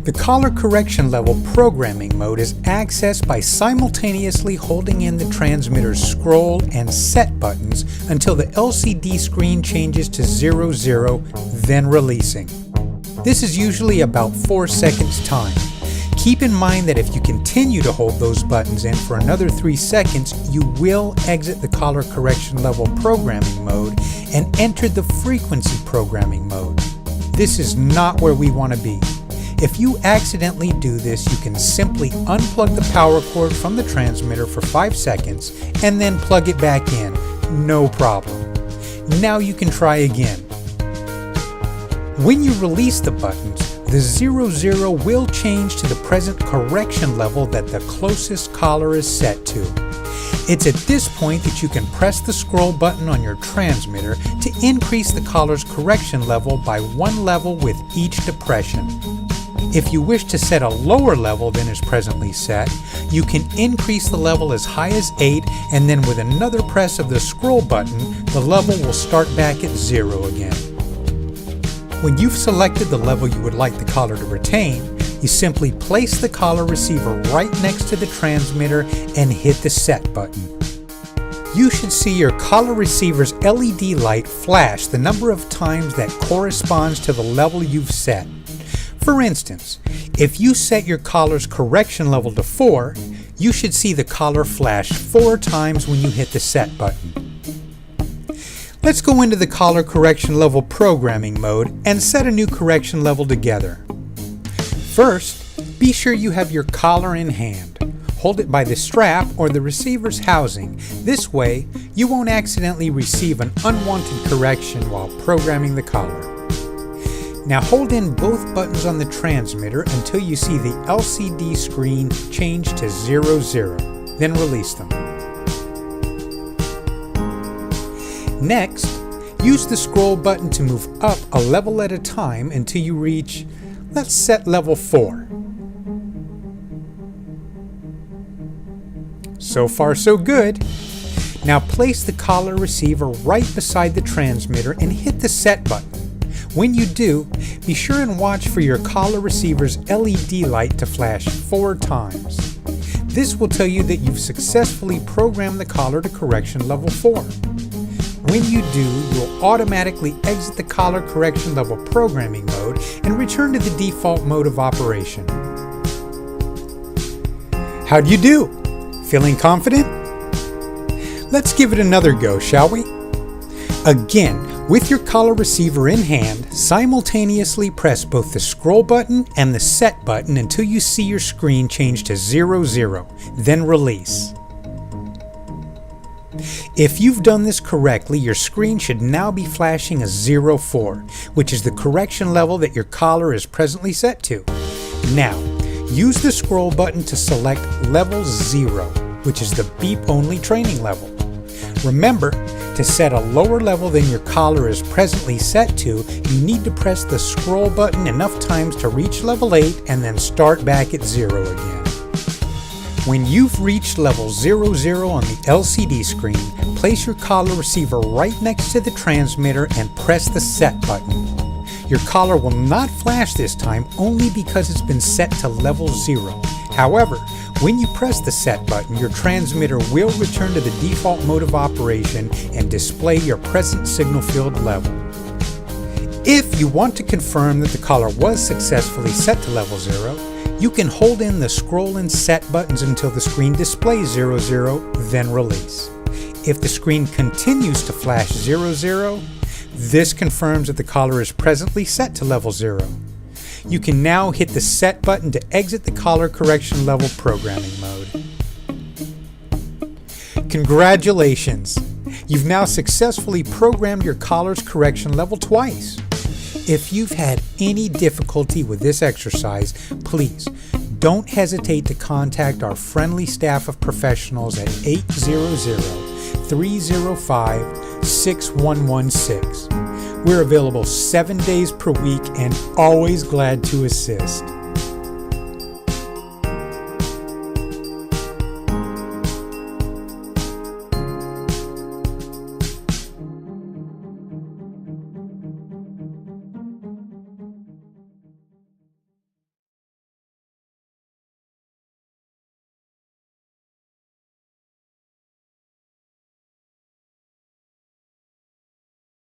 The collar correction level programming mode is accessed by simultaneously holding in the transmitter's scroll and set buttons until the LCD screen changes to 00, then releasing. This is usually about 4 seconds time. Keep in mind that if you continue to hold those buttons in for another 3 seconds, you will exit the collar correction level programming mode and enter the frequency programming mode. This is not where we want to be. If you accidentally do this, you can simply unplug the power cord from the transmitter for 5 seconds and then plug it back in. No problem. Now you can try again. When you release the buttons, the 00 will change to the present correction level that the closest collar is set to. It's at this point that you can press the scroll button on your transmitter to increase the collar's correction level by 1 level with each depression. If you wish to set a lower level than is presently set, you can increase the level as high as 8, and then with another press of the scroll button, the level will start back at 0 again. When you've selected the level you would like the collar to retain, you simply place the collar receiver right next to the transmitter and hit the set button. You should see your collar receiver's LED light flash the number of times that corresponds to the level you've set. For instance, if you set your collar's correction level to 4, you should see the collar flash 4 times when you hit the set button. Let's go into the collar correction level programming mode and set a new correction level together. First, be sure you have your collar in hand. Hold it by the strap or the receiver's housing. This way, you won't accidentally receive an unwanted correction while programming the collar. Now hold in both buttons on the transmitter until you see the LCD screen change to 00, then release them. Next, use the scroll button to move up a level at a time until you reach, let's set level 4. So far so good. Now place the collar receiver right beside the transmitter and hit the set button. When you do, be sure and watch for your collar receiver's LED light to flash 4 times. This will tell you that you've successfully programmed the collar to correction level 4. When you do, you'll automatically exit the collar correction level programming mode and return to the default mode of operation. How'd you do? Feeling confident? Let's give it another go, shall we? Again, with your collar receiver in hand, simultaneously press both the scroll button and the set button until you see your screen change to 00, then release. If you've done this correctly, your screen should now be flashing a 04, which is the correction level that your collar is presently set to. Now, use the scroll button to select level 0, which is the beep-only training level. Remember, to set a lower level than your collar is presently set to, you need to press the scroll button enough times to reach level 8 and then start back at 0 again. When you've reached level 00 on the LCD screen, place your collar receiver right next to the transmitter and press the set button. Your collar will not flash this time only because it's been set to level 0. However, when you press the set button, your transmitter will return to the default mode of operation and display your present signal field level. If you want to confirm that the collar was successfully set to level 0, you can hold in the scroll and set buttons until the screen displays 00, then release. If the screen continues to flash 00, this confirms that the collar is presently set to level 0. You can now hit the set button to exit the collar correction level programming mode. Congratulations! You've now successfully programmed your collar's correction level twice. If you've had any difficulty with this exercise, please don't hesitate to contact our friendly staff of professionals at 800-305-6116. We're available 7 days per week and always glad to assist.